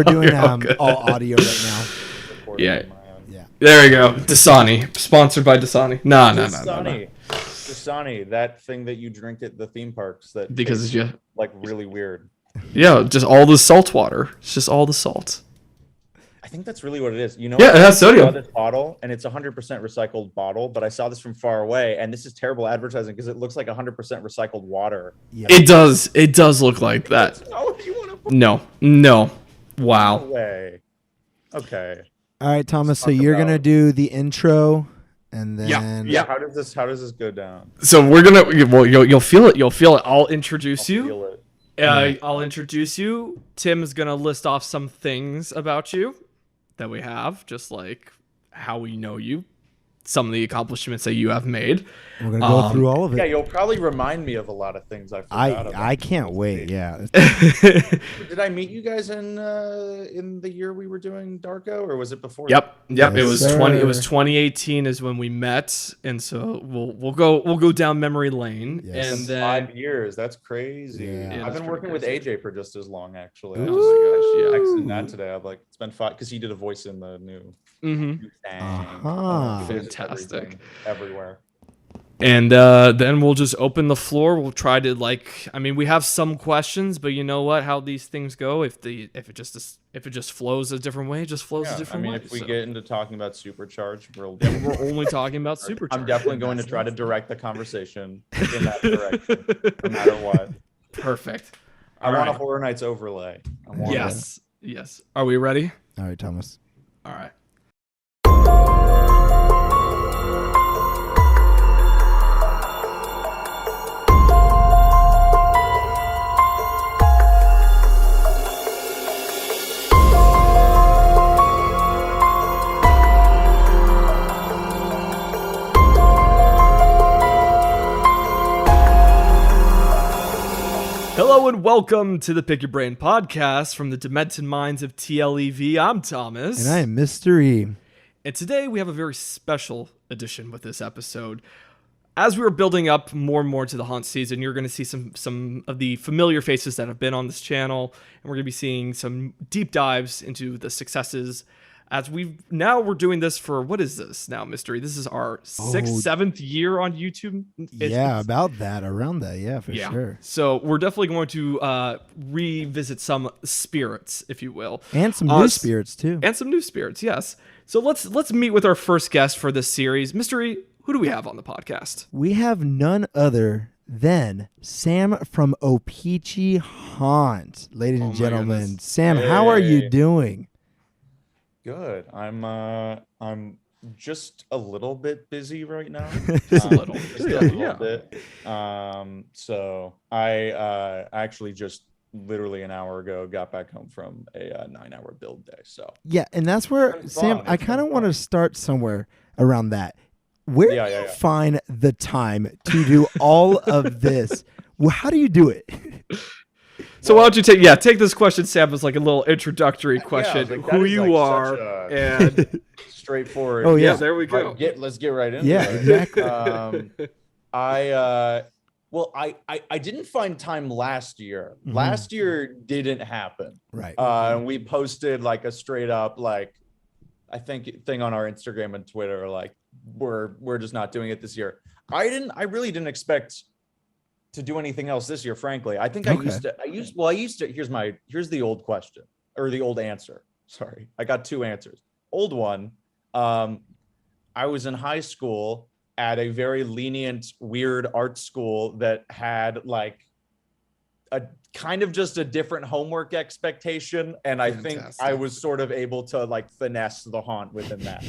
We're doing Okay. all audio right now. Yeah. Yeah. There we go. Dasani. Sponsored by Dasani. No. Dasani, that thing that you drink at the theme parks that Because tastes yeah, like really weird. yeah, just all the salt water. It's just all the salt. I think that's really what it is. You know, Yeah, it has I saw sodium. this bottle, and it's 100% recycled bottle, but I saw this from far away, and this is terrible advertising because it looks like 100% recycled water. Yeah. It does. It does look like that. Oh, you want to put No. Wow. away? Okay. All right, Thomas. So talk you're gonna about- do the intro, and then Yeah. How does this go down? So we're gonna. Well, you'll feel it. You'll feel it. I'll introduce you. Feel it. I'll introduce you. Tim is gonna list off some things about you that we have, just like how we know you, some of the accomplishments that you have made. we're gonna go through all of Yeah, it. you'll probably remind me of a lot of things I forgot about. I can't wait. Yeah. Did I meet you guys in the year we were doing Darko, or was it before? Yep. Yes, It was sir. 2018 is when we met, and so we'll go down memory lane, Yes. and then 5 years. That's crazy. Yeah. Yeah, I've that's been working with pretty AJ for just as long, actually. Ooh. I was texting that today. I'm like, it's been 5 because he did a voice in the new Mhm. thing. Uh-huh. There's Fantastic. everything everywhere. And then we'll just open the floor. We'll try to we have some questions, but you know what? How these things go, if it just flows a different way, it just flows a Yeah, I different mean, way. if we So get into talking about Supercharge, we're only talking about Supercharge. I'm definitely going to try to direct the conversation in that direction, no matter what. Perfect. I want a Alright. Horror Nights overlay. I want Yes. Are we ready? All right, Thomas. All right. Hello and welcome to the Pick Your Brain podcast from the Demented Minds of TLEV. I'm Thomas. And I am Mystery. And today we have a very special edition with this episode. As we were building up more and more to the haunt season, you're going to see some of the familiar faces that have been on this channel, and we're going to be seeing some deep dives into the successes. As we're doing this for, what is this now, Mystery? This is our seventh year on YouTube. Yeah, about that, around that. Yeah, for sure. So we're definitely going to revisit some spirits, if you will. And some new spirits too. And some new spirits, yes. So let's meet with our first guest for this series. Mystery, who do we have on the podcast? We have none other than Sam from Opechee Haunt, ladies and my gentlemen. goodness. Sam, how are you doing? Good. I'm just a little bit busy right now. Just a little. Just a little Yeah. bit. So I actually just literally an hour ago got back home from a 9-hour build day. So Yeah, and that's where, It's been Sam, fun. I It's kind of been want to fun. start somewhere around that. Where Yeah, do you yeah. find the time to do all of this? Well, how do you do it? So why don't you take this question, Sam, as like a little introductory I question, was like, that who is, you like, are, such and straightforward. Oh, yeah. there we go. Let's get right into Yeah, it. exactly. I didn't find time last year. Mhm. Last year didn't happen. Right. We posted like a straight up I think thing on our Instagram and Twitter, like we're just not doing it this year. I really didn't expect to do anything else this year, frankly. I think Okay. I used to here's the old question, or the old answer. Sorry. I got two answers. Old one, I was in high school at a very lenient, weird art school that had like a kind of just a different homework expectation, and I think I Fantastic. was sort of able to like finesse the haunt within that.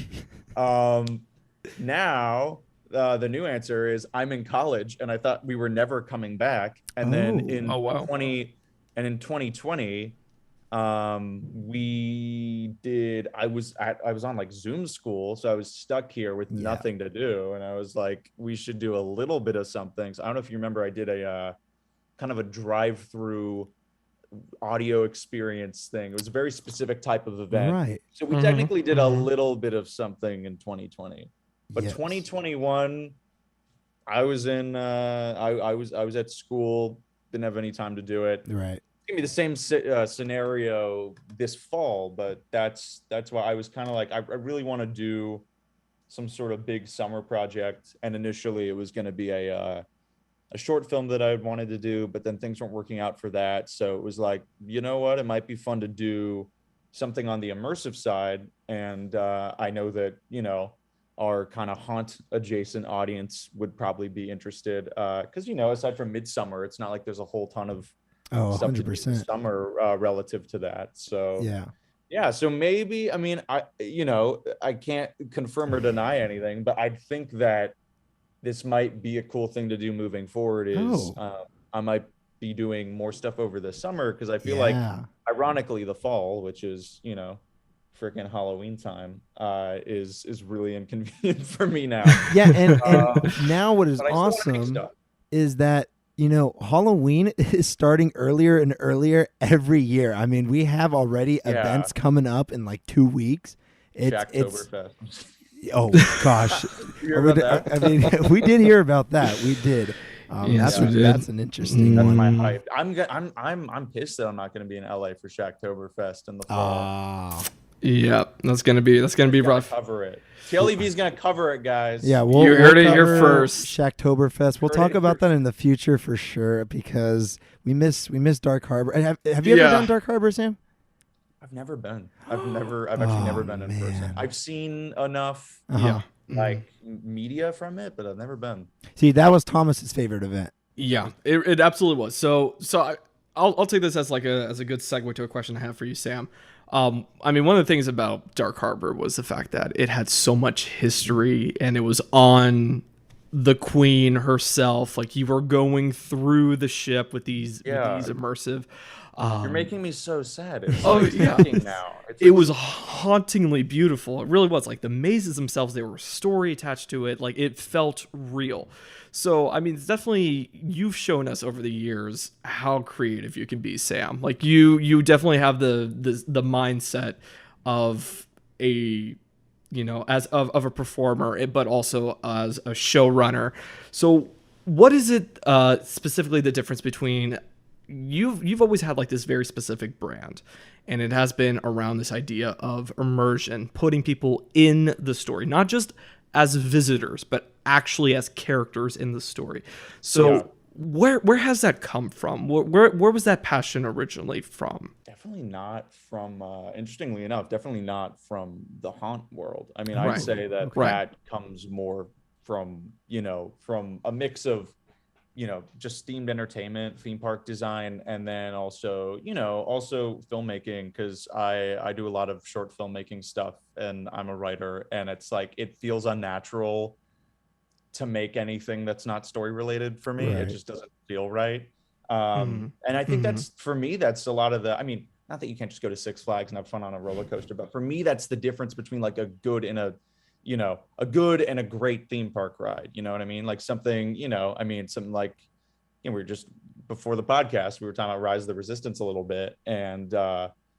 Now the new answer is I'm in college, and I thought we were never coming back, and then in Oh, wow. 2020 I was on like Zoom school, so I was stuck here with Yeah. nothing to do, and I was like, we should do a little bit of something. So I don't know if you remember, I did a kind of a drive-through audio experience thing. It was a very specific type of event. Right. So we Mhm, technically did a mhm. little bit of something in 2020. But Yes. 2021, I was in I was at school, didn't have any time to do it. Right. give me the same scenario this fall, but that's why I was kind of like, I really want to do some sort of big summer project, and initially it was going to be a short film that I wanted to do, but then things weren't working out for that. So it was like, you know what, it might be fun to do something on the immersive side. And I know that, our kind of haunt adjacent audience would probably be interested. Because, aside from Midsummer, it's not like there's a whole ton of Oh, stuff to do this 100%. summer relative to that. So Yeah. yeah, so maybe, I mean, I can't confirm or deny anything, but I think that this might be a cool thing to do moving forward is Oh, I might be doing more stuff over the summer, because I feel like, yeah. ironically, the fall, which is, freaking Halloween time, is really inconvenient for me now. Yeah, and Uh, now what is but I still want to make awesome stuff. is that Halloween is starting earlier and earlier every year. I mean, we have already Yeah, events coming up in like 2 weeks. It's Shacktoberfest. oh gosh, You hear about that? I mean, we did hear about that. We did. Yes, we did. That's an interesting That's one. my hype. I'm pissed that I'm not going to be in LA for Shacktoberfest in the fall. Ah, Yeah, that's gonna be Gotta rough. cover it. TLEV is going to cover it, guys. yeah. You We'll heard it here cover first. Shacktoberfest. We'll Heard talk it about that here in the future for sure because we miss Dark Harbor. And have you ever Yeah. done Dark Harbor, Sam? I've never been. I've actually never been in person. Man. I've seen enough Uh-huh. like media from it, but I've never been. See, that was Thomas's favorite event. Yeah, it absolutely was. I'll take this as as a good segue to a question I have for you, Sam. I mean, one of the things about Dark Harbor was the fact that it had so much history, and it was on the Queen herself. Like, you were going through the ship with these immersive. You're making me so sad. It's Oh, like yeah. thinking now. It's It like, was hauntingly beautiful. It really was. Like, the mazes themselves, there was story attached to it. Like, it felt real. So, I mean, it's definitely, you've shown us over the years how creative you can be, Sam. Like, you definitely have the mindset of a, as of a performer, but also as a showrunner. So, what is it specifically the difference between you've always had like this very specific brand, and it has been around this idea of immersion, putting people in the story, not just as visitors but actually as characters in the story. So Yeah. where has that come from? Where was that passion originally from? definitely not from interestingly enough, definitely not from the haunt world. I mean, I'd Right. say that Right. that comes more from, from a mix of, just themed entertainment, theme park design, and then also, also filmmaking, because I do a lot of short filmmaking stuff, and I'm a writer, and it's like it feels unnatural to make anything that's not story related for me. It Right. just doesn't feel right. Mhm. And I think Mhm. that's, for me, that's a lot of the, I mean, not that you can't just go to Six Flags and have fun on a roller coaster, but for me, that's the difference between like a good and a good and a great theme park ride. You know what I mean? Like something, I mean, something like, we were just before the podcast, we were talking about Rise of the Resistance a little bit, and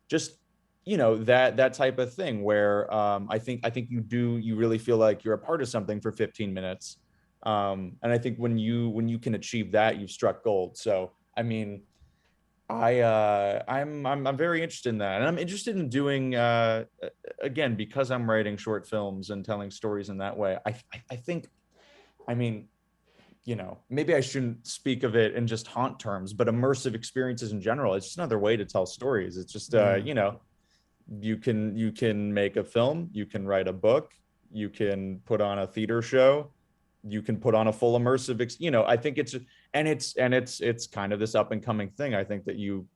just, that type of thing where I think you really feel like you're a part of something for 15 minutes. And I think when you can achieve that, you've struck gold. So, I mean, I'm very interested in that, and I'm interested in doing again, because I'm writing short films and telling stories in that way. I think, I mean, maybe I shouldn't speak of it in just haunt terms, but immersive experiences in general, it's just another way to tell stories. It's just you can make a film, you can write a book, you can put on a theater show, you can put on a full immersive I think it's kind of this up and coming thing. I think that you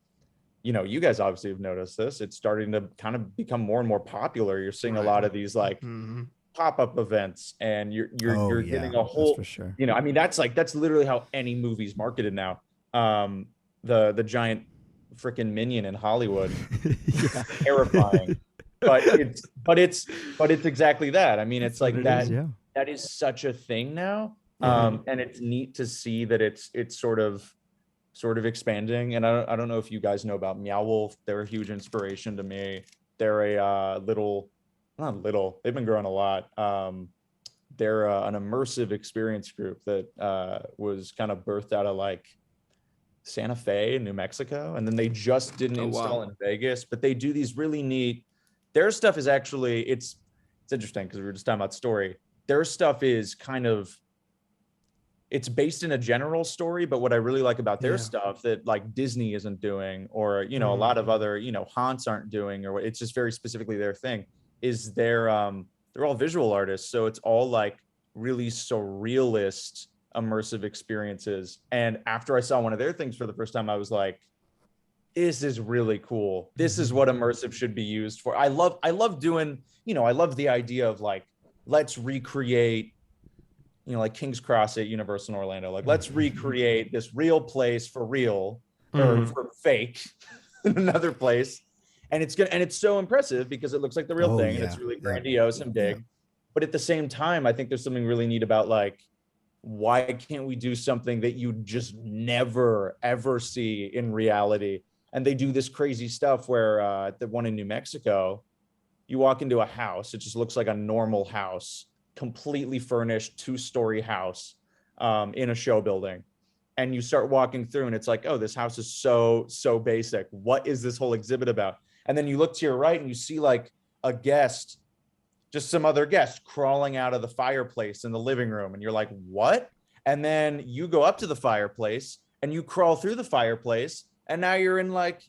guys obviously have noticed this. It's starting to kind of become more and more popular. You're seeing a lot of these like Mhm. pop-up events, and you're Yeah, getting a that's whole, for sure. I mean, that's literally how any movie's marketed now. The giant freaking minion in Hollywood, Yeah. terrifying. But it's exactly that. I mean, it's That's like what it that is, yeah. that is such a thing now. Yeah. And it's neat to see that it's sort of expanding. And I don't know if you guys know about Meow Wolf. They're a huge inspiration to me. They're a not little, they've been growing a lot. They're an immersive experience group that was kind of birthed out of like Santa Fe in New Mexico, and then they just didn't install in Vegas. But they do these really neat. Their stuff is actually it's interesting because we were just talking about story. Their stuff is kind of it's based in a general story, but what I really like about their stuff that like Disney isn't doing, or a lot of other haunts aren't doing, or it's just very specifically their thing, is they're all visual artists, so it's all like really surrealist immersive experiences. And after I saw one of their things for the first time, I was like, this is really cool. This is what immersive should be used for. I love doing, I love the idea of like, let's recreate, like King's Cross at Universal in Orlando. Like, let's recreate this real place for real or for fake in another place. And it's so impressive because it looks like the real thing. And it's really grandiose and big. But at the same time, I think there's something really neat about like, why can't we do something that you just never, ever see in reality? And they do this crazy stuff where the one in New Mexico, you walk into a house, it just looks like a normal house, completely furnished 2-story house in a show building. And you start walking through and it's like, oh, this house is so basic. What is this whole exhibit about? And then you look to your right and you see like a guest, just some other guest crawling out of the fireplace in the living room. And you're like, what? And then you go up to the fireplace and you crawl through the fireplace. And now you're in like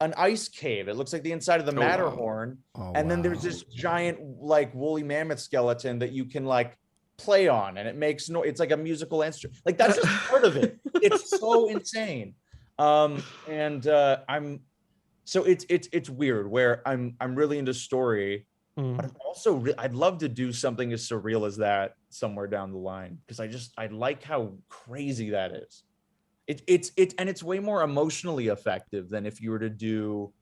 an ice cave. It looks like the inside of the Matterhorn. And then there's this giant like woolly mammoth skeleton that you can like play on. And it makes it's like a musical instrument. Like that's just part of it. It's so insane. So it's weird where I'm really into story. But I'm also I'd love to do something as surreal as that somewhere down the line, because I like how crazy that is. It's way more emotionally effective than if you were to do,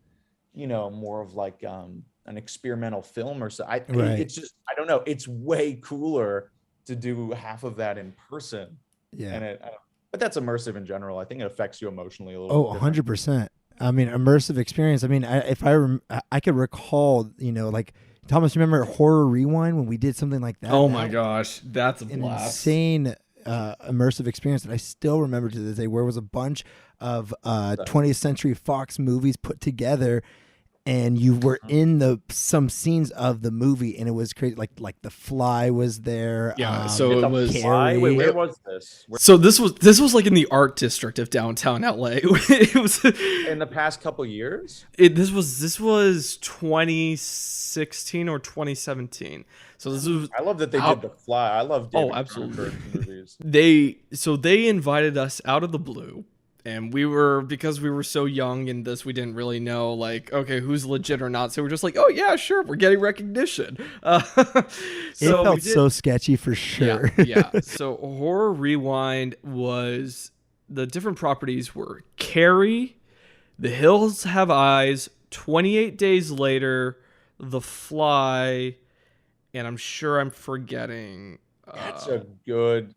more of like an experimental film or so. It's just I don't know. It's way cooler to do half of that in person. Yeah, but that's immersive in general. I think it affects you emotionally a little. 100%. I mean, immersive experience. I mean, I could recall, like. Thomas, remember Horror Rewind when we did something like that? Oh my gosh, that's a blast. Insane immersive experience that I still remember to this day, where it was a bunch of 20th Century Fox movies put together, and you were in some scenes of the movie, and it was crazy. Like The Fly was there. Yeah, so it was. Wait, where was this? So this was like in the art district of downtown LA. It was in the past couple years. This was 2016 or 2017. So this was. I love that they did The Fly. I love David absolutely movies. They invited us out of the blue. And because we were so young in this, we didn't really know, like, okay, who's legit or not. So we're just like, oh, yeah, sure, we're getting recognition. It felt so sketchy for sure. Yeah. So Horror Rewind was, the different properties were Carrie, The Hills Have Eyes, 28 Days Later, The Fly, and I'm sure I'm forgetting. That's a good...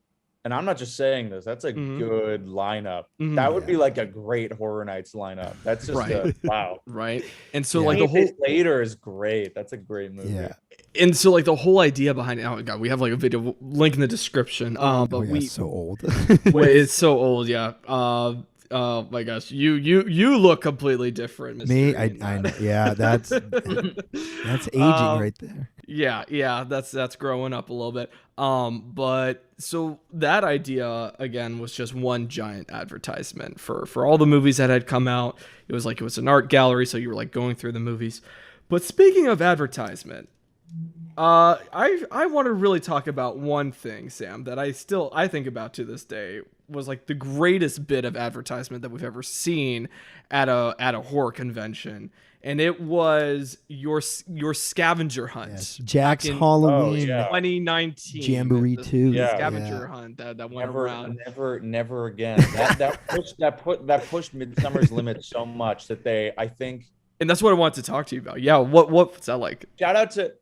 And I'm not just saying this. That's a good lineup. That would be like a great Horror Nights lineup. That's just wow. Right. And so like the whole later is great. That's a great movie. Yeah. And so like the whole idea behind it, oh god, we have like a video link in the description. But it's so old. It's so old, yeah. Oh my gosh, you look completely different, Mr. Me, I know. Yeah, that's aging right there. Yeah, that's growing up a little bit. But so that idea again was just one giant advertisement for all the movies that had come out. It was an art gallery, so you were like going through the movies. But speaking of advertisement, I want to really talk about one thing, Sam, that I think about to this day, was like the greatest bit of advertisement that we've ever seen at a horror convention. And it was your scavenger hunt. Yes. Jack's Halloween 2019 Jamboree 2. Scavenger hunt that went around. Never again. That pushed Midsummer's limit so much that I think. And that's what I wanted to talk to you about. Yeah, what's that like? Shout out to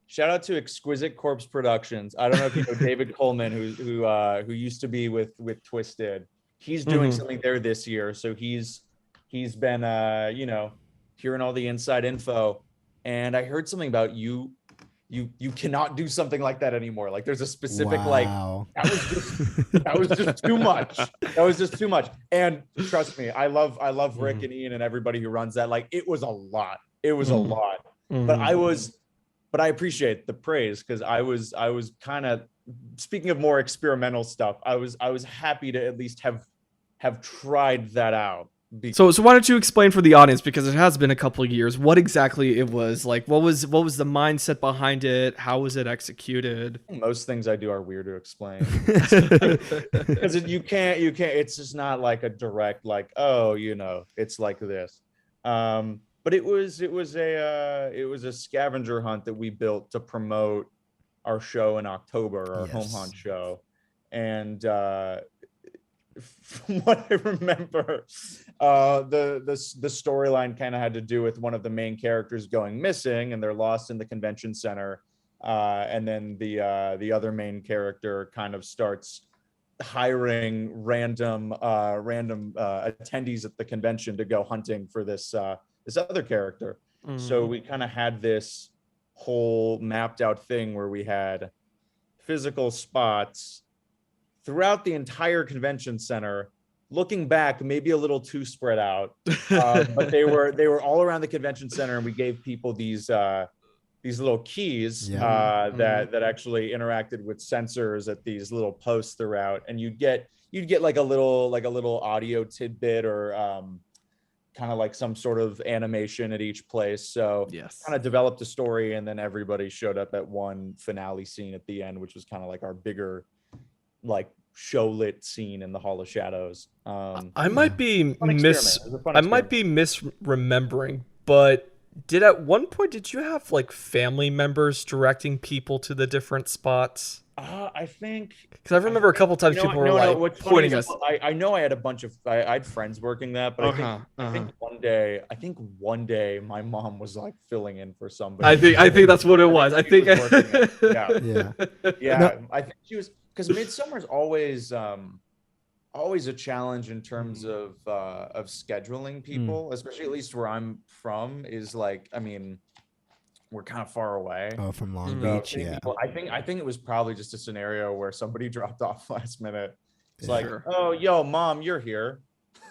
Exquisite Corpse Productions. I don't know if you know David Coleman, who used to be with Twisted. He's doing something there this year, so he's been hearing all the inside info. And I heard something about you you cannot do something like that anymore. Like there's a specific like Wow. that was just too much. That was just too much. And trust me, I love Rick and Ian and everybody who runs that. Like it was a lot. It was a lot. But I appreciate the praise because I was kind of, speaking of more experimental stuff, I was happy to at least have tried that out. So why don't you explain for the audience, because it has been a couple of years, what exactly it was like? What was the mindset behind it? How was it executed? Most things I do are weird to explain because you can't. It's just not like a direct like, oh, it's like this. But it was a scavenger hunt that we built to promote our show in October, our home hunt show, and from what I remember, the storyline kind of had to do with one of the main characters going missing, and they're lost in the convention center, and then the other main character kind of starts hiring random attendees at the convention to go hunting for this other character. So we kind of had this whole mapped out thing where we had physical spots throughout the entire convention center. Looking back, maybe a little too spread out, but they were all around the convention center, and we gave people these little keys that actually interacted with sensors at these little posts throughout, and you'd get like a little audio tidbit or kind of like some sort of animation at each place. So kind of developed a story, and then everybody showed up at one finale scene at the end, which was kind of like our bigger like show lit scene in the Hall of Shadows. I might be misremembering, but at one point did you have like family members directing people to the different spots? I think because I remember a couple times people were pointing us. I know I had a bunch of I had friends working that, but I think one day my mom was like filling in for somebody. I think that's what it was. I think yeah. I think she was, because Midsummer's always a challenge in terms of scheduling people, especially at least where I'm from. Is like, I mean, we're kind of far away. Oh, from Long Beach, yeah. I think it was probably just a scenario where somebody dropped off last minute. It's like, oh, yo, mom, you're here.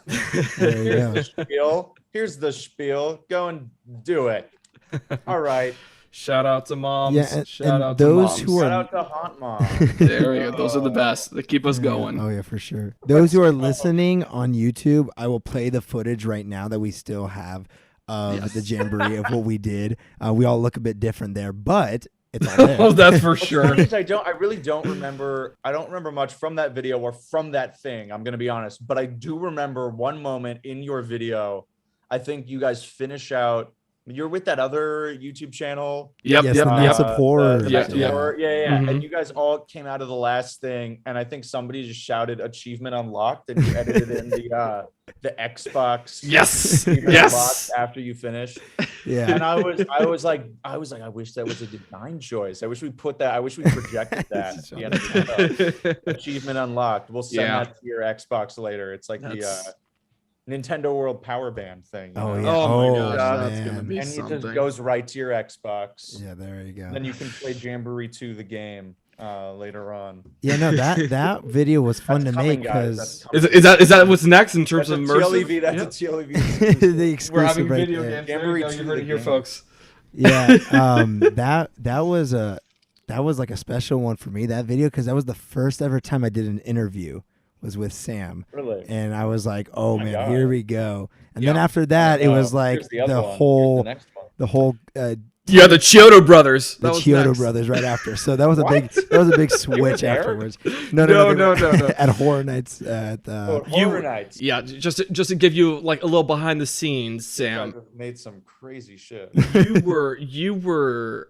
Here's the spiel. Here's the spiel. Go and do it. All right. Shout out to moms. Yeah, shout out those to moms. who are... Shout out to Haunt Mom. There we go. Those are the best. They keep us going. Oh yeah, for sure. Those who are listening on YouTube, I will play the footage right now that we still have of the jamboree of what we did. We all look a bit different there, but it's all there. Oh, that's for sure. I really don't remember. I don't remember much from that video or from that thing. I'm gonna be honest, but I do remember one moment in your video. I think you guys finish out. You're with that other YouTube channel. Yep. Immersive horror. Yeah. And you guys all came out of the last thing, and I think somebody just shouted "achievement unlocked," and you edited in the Xbox. Yes. Unlocked after you finished. Yeah. And I was like, I wish that was a design choice. I wish we projected that. At the end of the achievement unlocked. We'll send that to your Xbox later. It's like the Nintendo World Power Band thing. Oh yeah. Oh my gosh, man. that's gonna be and something. it just goes right to your Xbox. Yeah, there you go. Then you can play Jamboree 2 the game later on. Yeah, no, that video was fun to make because is that what's next in terms of immersive? That's a TLEV. The exclusive. We're having right video there. games. Jamboree 2 you heard it here, folks. Yeah, that was like a special one for me, that video, because that was the first ever time I did an interview. Was with Sam. Really? And I was like, oh man, God. Here we go. And then after that, it was like the whole the Chiodo brothers. The Chiodo brothers right after. So that was a big switch afterwards. No. At Horror Nights at Horror Nights. Yeah, just to give you like a little behind the scenes, Sam. Made some crazy shit. You were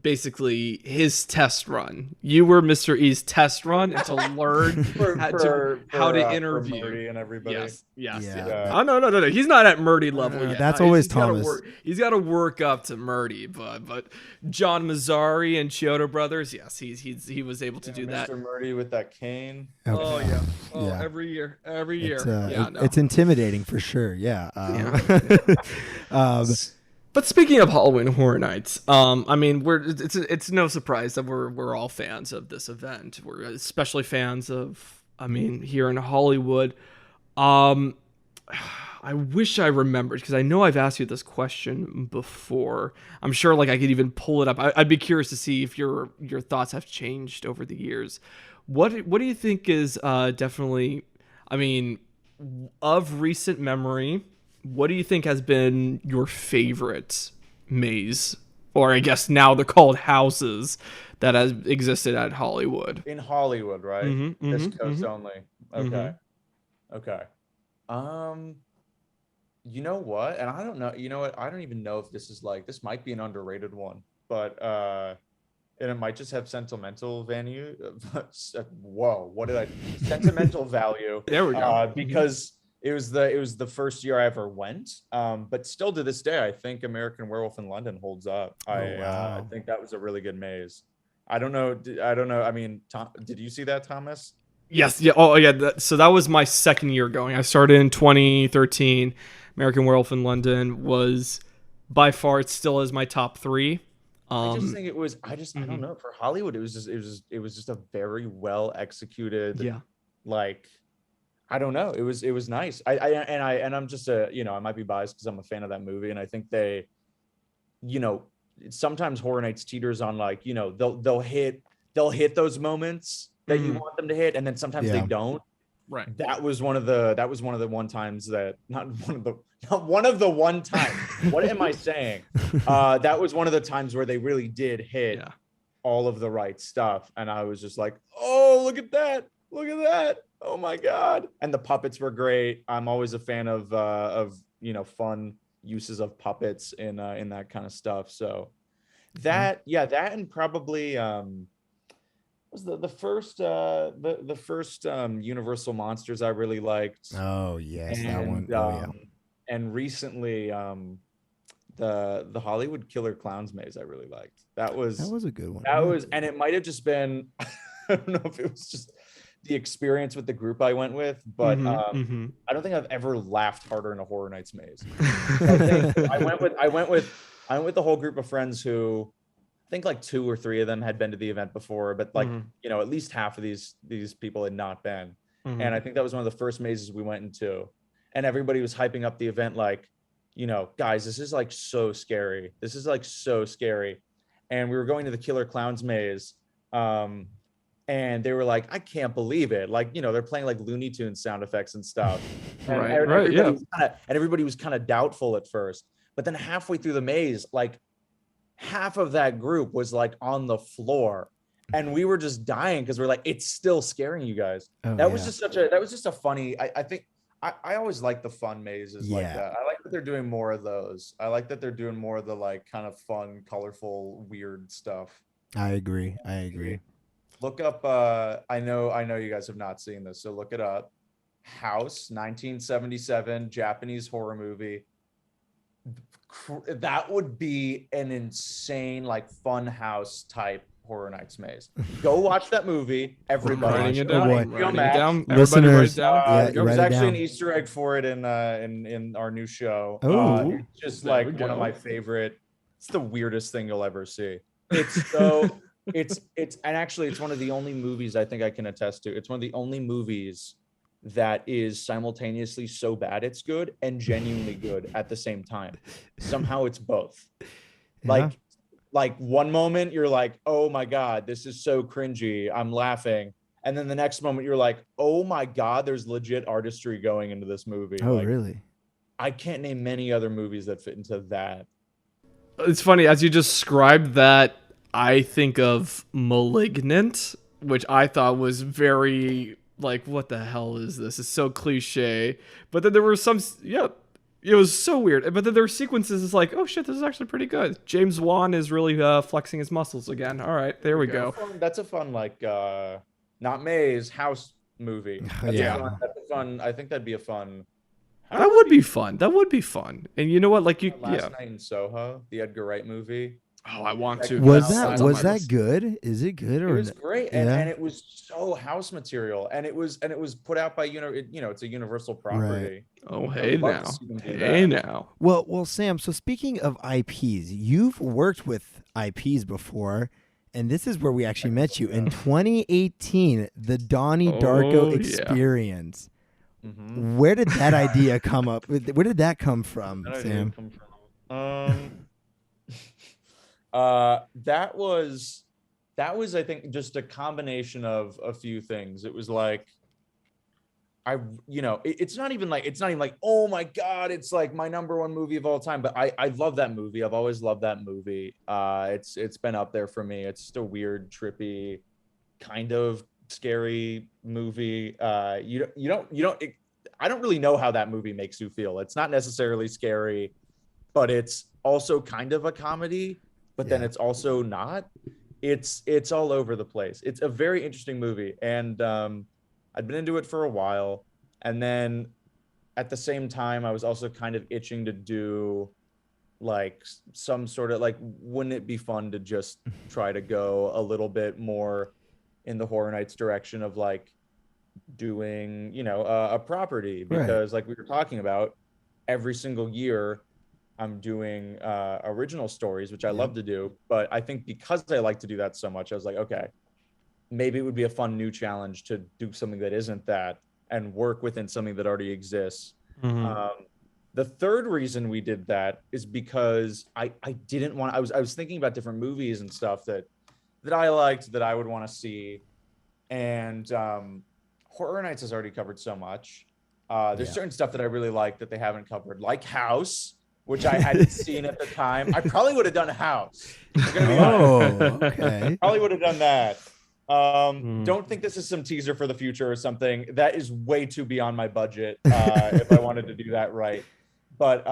basically his test run. You were Mr. E's test run and to learn how to interview Murdy and everybody. Yes. Yeah. Oh no. He's not at Murdy level yet. That's always Thomas. He's got to work up to Murdy, but John Mazzari and Chiodo Brothers, yes, he was able to do that. Mr. Murdy with that cane. Okay. Oh yeah. Oh, yeah. Every year. It's intimidating for sure. Yeah. But speaking of Halloween Horror Nights, I mean, it's no surprise that we're all fans of this event. We're especially fans of, I mean, here in Hollywood. Um, I wish I remembered because I know I've asked you this question before. I'm sure like I could even pull it up. I'd be curious to see if your thoughts have changed over the years. What do you think is definitely? I mean, of recent memory, what do you think has been your favorite maze, or I guess now they're called houses that has existed at Hollywood? In Hollywood, right? Mm-hmm, This mm-hmm, coast mm-hmm, only. mm-hmm. Okay. Okay. Um, you know what? And I don't know, you know what? I don't even know if this is like this might be an underrated one, but and it might just have sentimental value. Whoa, what did I sentimental value? There we go. Because it was the first year I ever went. But still to this day, I think American Werewolf in London holds up. I Wow. think that was a really good maze. I don't know. I don't know. I mean, Tom, did you see that, Thomas? Yes, yeah. Oh, yeah. So that was my second year going. I started in 2013. American Werewolf in London was by far, it still is my top three. I just think it was. I don't Mhm. know. For Hollywood, it was just a very well executed. Yeah. Like, I don't know. It was nice. And I'm just a, you know, I might be biased because I'm a fan of that movie, and I think they, you know, sometimes Horror Nights teeters on like, you know, they'll hit those moments that you Mhm. want them to hit, and then sometimes they Yeah. don't. Right. That was one of the one times that not one of the one times. What am I saying? That was one of the times where they really did hit Yeah. all of the right stuff, and I was just like, oh, look at that, look at that, oh my god. And the puppets were great. I'm always a fan of you know, fun uses of puppets in that kind of stuff. So that, yeah, that, and probably was the first the first Universal Monsters I really liked. Oh yes, that one. And Oh yeah. and recently the Hollywood Killer Clowns maze I really liked. That was a good one. That Yeah. was, and it might have just been I don't know if it was just the experience with the group I went with, but Mm-hmm. I don't think I've ever laughed harder in a Horror Nights maze. I think I went with the whole group of friends who I think like two or three of them had been to the event before, but like, Mhm. you know, at least half of these people had not been. Mhm. And I think that was one of the first mazes we went into. And everybody was hyping up the event like, you know, guys, this is like so scary. This is like so scary. And we were going to the Killer Clowns maze. And they were like, I can't believe it. Like, you know, they're playing like Looney Tunes sound effects and stuff. And Right, yeah. everybody was kind of doubtful at first. But then halfway through the maze, like half of that group was like on the floor, and we were just dying because we're like, it's still scaring you guys. Oh, That was yeah. just a funny, I think I always like the fun mazes like Yeah. that. I like that they're doing more of those. I like that they're doing more of the like kind of fun, colorful, weird stuff. I agree. I agree. Look up I know you guys have not seen this, so look it up. House, 1977 Japanese horror movie. That would be an insane, like, fun house type Horror Nights maze. Go watch that movie, everybody. Writing it Go down. on Boy. HBO Writing it Max. down. Everybody write it Listeners, down. yeah, you There's write it actually an down. Easter egg for it in our new show. Oh. It's just There like we one of go. my favorite. It's the weirdest thing you'll ever see. It's so it's and actually it's one of the only movies I think I can attest to. It's one of the only movies that is simultaneously so bad it's good and genuinely good at the same time. Somehow it's both. Yeah. Like one moment you're like, oh my god, this is so cringy, I'm laughing, and then the next moment you're like, oh my god, there's legit artistry going into this movie. Oh Like, really? I can't name many other movies that fit into that. It's funny as you described that. I think of Malignant, which I thought was very like, what the hell is this? It's so cliche. But then there were some, yeah, it was so weird. But then there were sequences. It's like, oh shit, this is actually pretty good. James Wan is really flexing his muscles again. All right, there we go. That's a fun, like, not maze, house movie. Yeah. That's a fun. I think that'd be a fun. That would be fun. That would be fun. And you know what? Like you, Last yeah. Night in Soho, the Edgar Wright movie. Oh, I want to. Was That's that on was my that list. good? Is it good It or was great, and, yeah? and it was so house material, and it was put out by it's a Universal property. Oh, I hey would love to now. see them do Hey that. now. Well, Sam. So speaking of IPs, you've worked with IPs before, and this is where we actually met you in 2018, the Donnie Darko Oh, yeah. Experience. Mm-hmm. Where did that idea come up? Where did that come from, That idea Sam? come from? That was I think just a combination of a few things. It was like it's not even like, oh my god, it's like my number one movie of all time, but I love that movie. I've always loved that movie. It's been up there for me. It's just a weird, trippy, kind of scary movie. I don't really know how that movie makes you feel. It's not necessarily scary, but it's also kind of a comedy, but then it's also not. It's all over the place. It's a very interesting movie, and I'd been into it for a while, and then at the same time I was also kind of itching to do like some sort of like, wouldn't it be fun to just try to go a little bit more in the Horror Nights direction of like doing a property, because like we were talking about, every single year I'm doing original stories, which I love to do, but I think because I like to do that so much, I was like, okay, maybe it would be a fun new challenge to do something that isn't that and work within something that already exists. The third reason we did that is because I didn't want, I was thinking about different movies and stuff that I liked, that I would want to see, and Horror Nights has already covered so much. There's certain stuff that I really like that they haven't covered, like House, which I hadn't seen at the time. I probably would have done House. I'm gonna be honest. Okay. Probably would have done that. Don't think this is some teaser for the future or something. That is way too beyond my budget if I wanted to do that right. But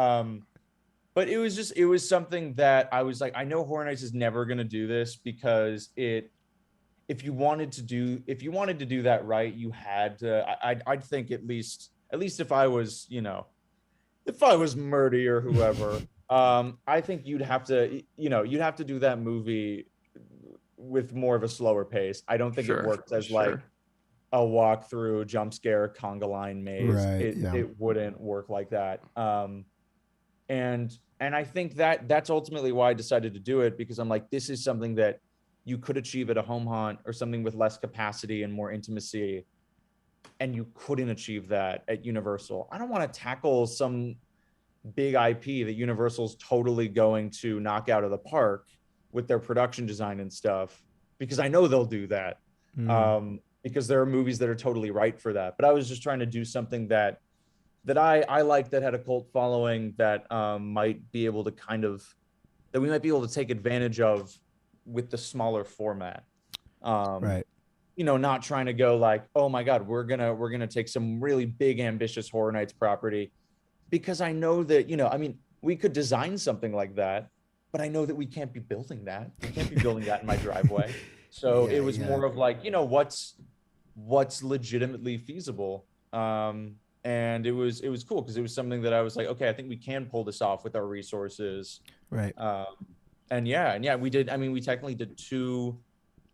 it was something that I was like, I know Horror Nights is never gonna do this, because if you wanted to do that right, you had to. I'd think at least if I was Murdy or whoever, I think you'd have to do that movie with more of a slower pace. I don't think it works as like a walk through jump scare conga line maze. It wouldn't work like that. And I think that's ultimately why I decided to do it, because I'm like, this is something that you could achieve at a home haunt or something with less capacity and more intimacy, and you couldn't achieve that at Universal. I don't want to tackle some big IP that Universal's totally going to knock out of the park with their production design and stuff, because I know they'll do that. Because there are movies that are totally right for that. But I was just trying to do something that I liked, that had a cult following, that might be able to that we might be able to take advantage of with the smaller format. Not trying to go like, oh my god, we're gonna take some really big ambitious Horror Nights property, because I know that we could design something like that, but I know that we can't be building that. We can't be building that in my driveway. So it was more of like, what's legitimately feasible. And it was cool, because it was something that I was like, okay, I think we can pull this off with our resources. And we did. I mean, we technically did two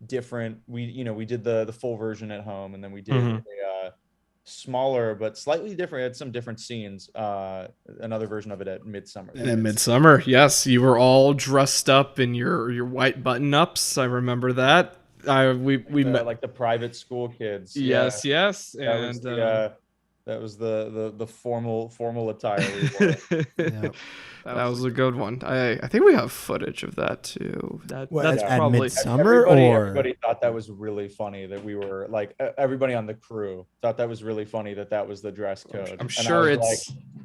different. We did the full version at home, and then we did a smaller but slightly different. It had some different scenes. Another version of it at Midsummer. And at Midsummer, yes, you were all dressed up in your white button ups. I remember that. We met like the private school kids. Yes, and that was the formal attire we wore. That was a good one. I think we have footage of that too. That's at probably Midsummer. Everybody thought that was really funny, that we were like, everybody on the crew thought that was really funny, that was the dress code. I'm sure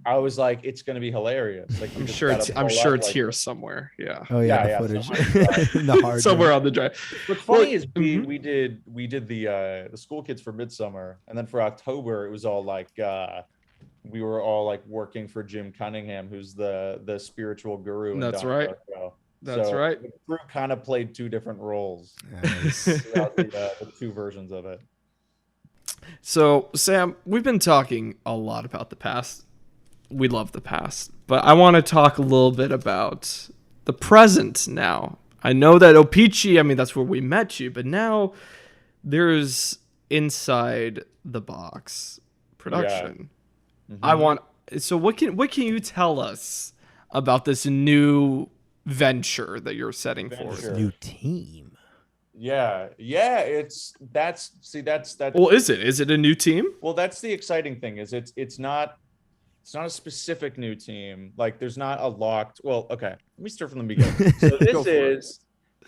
I was like, it's gonna be hilarious. Like, I'm sure it's here somewhere. Yeah. Oh yeah, the footage in the hard somewhere on the drive. What's funny is we did the school kids for Midsummer, and then for October it was all like we were all like working for Jim Cunningham, who's the spiritual guru. That's right. That's right. The crew kind of played two different roles. Throughout the two versions of it. So, Sam, we've been talking a lot about the past. We love the past, but I want to talk a little bit about the present now. I know that Opechee, I mean, that's where we met you, but now there's Inside the Box production. Yeah. I want. So what can you tell us about this new venture that you're setting forth? Venture. New team. Yeah. That's Well, is it? Is it a new team? well, that's the exciting thing is it's not a specific new team. Like there's not a locked. Well, okay. Let me start from the beginning. So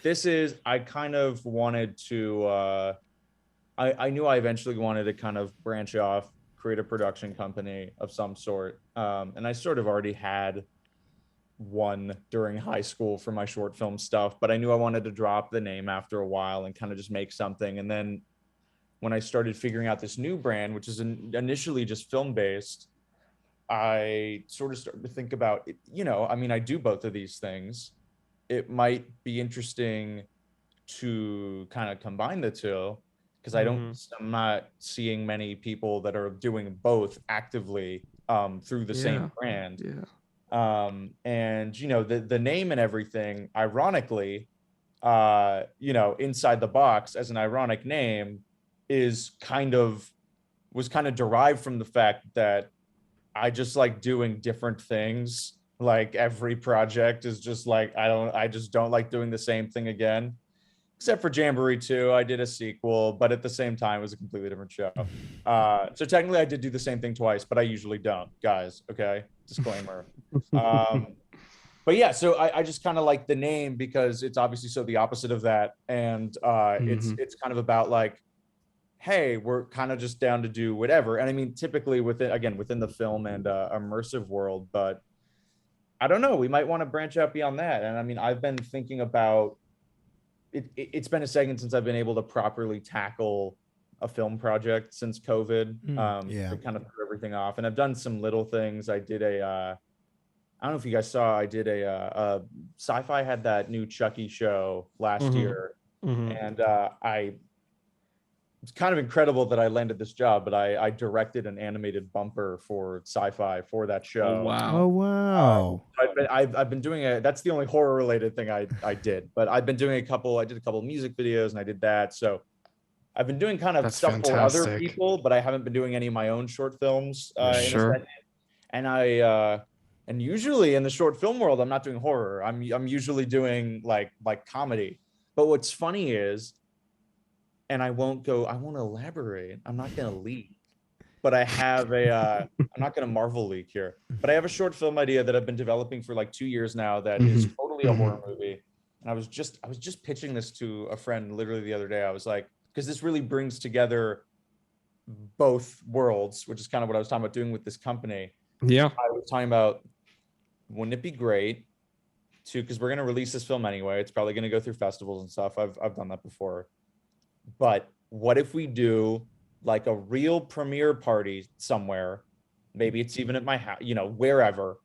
this is I kind of wanted to I knew I eventually wanted to kind of branch off, create a production company of some sort. And I sort of already had one during high school for my short film stuff, but I knew I wanted to drop the name after a while and kind of just make something. And then when I started figuring out this new brand, which is initially just film based, I sort of started to think about, I mean, I do both of these things. It might be interesting to kind of combine the two because I'm not seeing many people that are doing both actively through the same brand. Yeah. And the name and everything, ironically, Inside the Box as an ironic name was kind of derived from the fact that I just like doing different things. Like every project is just like I just don't like doing the same thing again. Except for Jamboree 2, I did a sequel, but at the same time, it was a completely different show. So technically, I did do the same thing twice, but I usually don't, guys. Okay, disclaimer. But yeah, so I just kind of like the name because it's obviously so the opposite of that, and it's kind of about like, hey, we're kind of just down to do whatever. And I mean, typically within the film and immersive world, but I don't know, we might want to branch out beyond that. And I mean, I've been thinking about it's been a second since I've been able to properly tackle a film project since COVID. To kind of throw everything off. And I've done some little things. I did I don't know if you guys saw, I did a Sci-Fi had that new Chucky show last year. And it's kind of incredible that I landed this job, but I directed an animated bumper for Sci-Fi for that show. Oh, wow. Oh wow. I've been doing that's the only horror related thing I did, but I've been doing I did a couple of music videos and I did that. So I've been doing kind of That's stuff for other fantastic. people, but I haven't been doing any of my own short films. Sure. And and usually in the short film world, I'm not doing horror. I'm usually doing like comedy. But what's funny is, and I won't elaborate. I'm not going to leak, but I have I'm not going to Marvel leak here, but I have a short film idea that I've been developing for like 2 years now that is totally a horror movie. And I was just pitching this to a friend literally the other day. I was like, because this really brings together both worlds, which is kind of what I was talking about doing with this company. Yeah. I was talking about, wouldn't it be great to, because we're going to release this film anyway. It's probably going to go through festivals and stuff. I've done that before. But what if we do like a real premiere party somewhere? Maybe it's even at my house, wherever,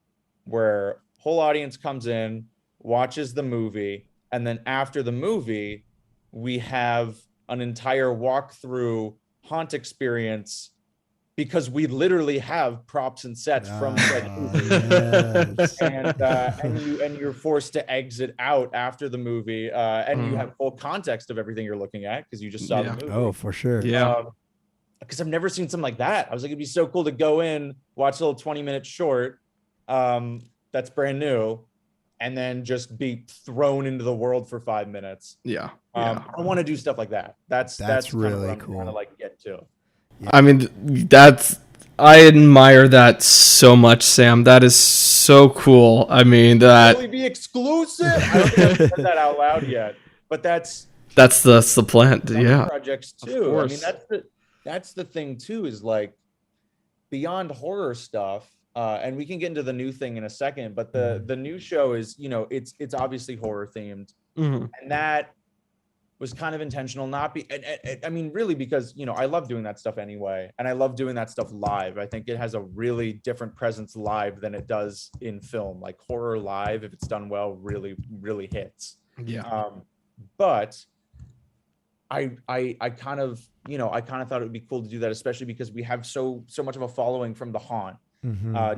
where whole audience comes in, watches the movie, and then after the movie, we have an entire walkthrough haunt experience because we literally have props and sets from said movie. Yes. and you're forced to exit out after the movie, and you have full context of everything you're looking at because you just saw the movie. Oh, for sure. Yeah. Because I've never seen something like that. I was like, it'd be so cool to go in, watch a little 20-minute short that's brand new, and then just be thrown into the world for 5 minutes. Yeah. I want to do stuff like that. That's really kind of cool. Kind of like get to. I mean, I admire that so much, Sam. That is so cool. I mean, that Really be exclusive. I don't think I've said that out loud yet, but that's the plan. Yeah. projects Of too. I mean, course. that's the thing too, is like beyond horror stuff. And we can get into the new thing in a second, but the new show is, it's obviously horror themed, and that was kind of intentional, I mean, really, because, I love doing that stuff anyway. And I love doing that stuff live. I think it has a really different presence live than it does in film. Like horror live, if it's done well, really, really hits. Yeah. But I kind of thought it would be cool to do that, especially because we have so much of a following from the haunt,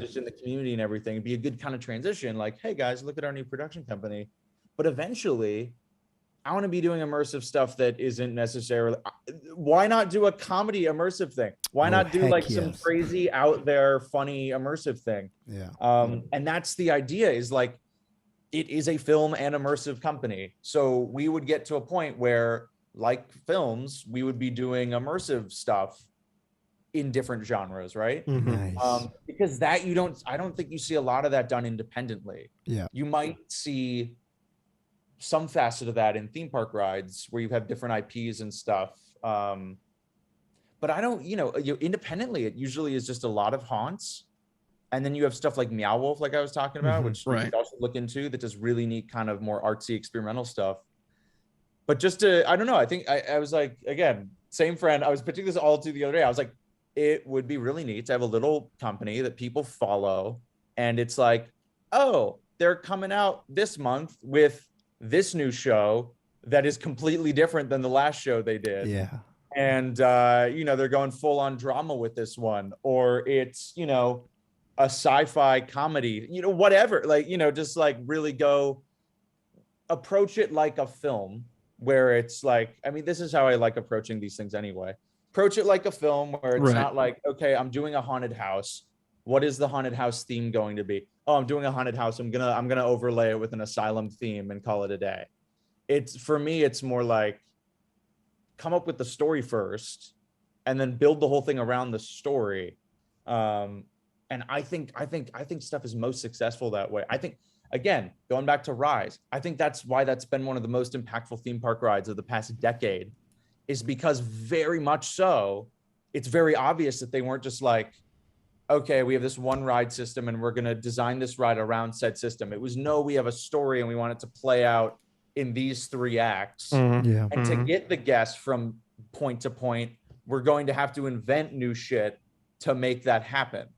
just in the community and everything. It'd be a good kind of transition. Like, hey guys, look at our new production company. But eventually, I want to be doing immersive stuff that isn't necessarily. Why not do a comedy immersive thing? Why not do like some crazy out there funny immersive thing? Yeah. And that's the idea, is like, it is a film and immersive company. So we would get to a point where, like films, we would be doing immersive stuff in different genres, right? Nice. Because that I don't think you see a lot of that done independently. Yeah. You might see some facet of that in theme park rides where you have different IPs and stuff. But I don't, independently, it usually is just a lot of haunts. And then you have stuff like Meow Wolf, like I was talking about, which you could also look into, that does really neat kind of more artsy experimental stuff. But just to, I don't know, I think I was like, again, same friend, I was pitching this all to the other day. I was like, it would be really neat to have a little company that people follow. And it's like, oh, they're coming out this month with this new show that is completely different than the last show they did. Yeah. And, they're going full on drama with this one, or it's, a sci-fi comedy, whatever, like, just like really go approach it like a film, where it's like, I mean, this is how I like approaching these things anyway. Approach it like a film where it's not like, okay, I'm doing a haunted house. What is the haunted house theme going to be? Oh, I'm doing a haunted house. I'm gonna overlay it with an asylum theme and call it a day. It's, for me, it's more like, come up with the story first and then build the whole thing around the story. And I think stuff is most successful that way. I think, again, going back to Rise, I think that's why that's been one of the most impactful theme park rides of the past decade, is because very much so, it's very obvious that they weren't just like, okay, we have this one ride system and we're going to design this ride around said system. It was, no, we have a story and we want it to play out in these 3 acts. Yeah. And to get the guests from point to point, we're going to have to invent new shit to make that happen.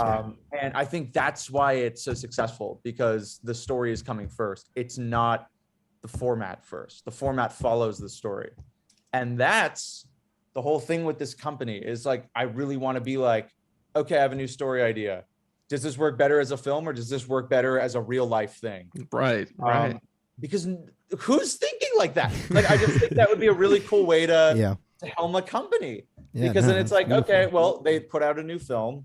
And I think that's why it's so successful, because the story is coming first. It's not the format first. The format follows the story. And that's the whole thing with this company, is like, I really want to be like, okay, I have a new story idea. Does this work better as a film, or does this work better as a real life thing? Right. Because who's thinking like that? Like, I just think that would be a really cool way to helm a company. Because then it's like, okay, well, they put out a new film,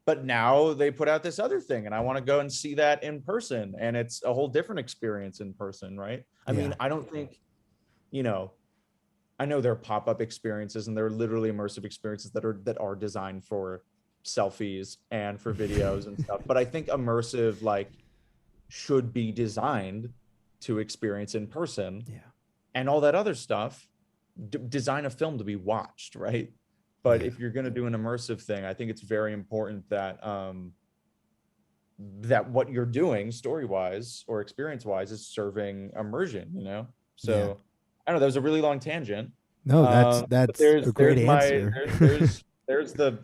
but now they put out this other thing, and I want to go and see that in person, and it's a whole different experience in person, right? I mean, I don't think, I know there are pop-up experiences, and there are literally immersive experiences that are designed for selfies and for videos and stuff, but I think immersive, like, should be designed to experience in person. And all that other stuff, design a film to be watched, right? But if you're going to do an immersive thing, I think it's very important that that what you're doing story-wise or experience-wise is serving immersion, So I don't know, that was a really long tangent. No, that's a great answer. There's the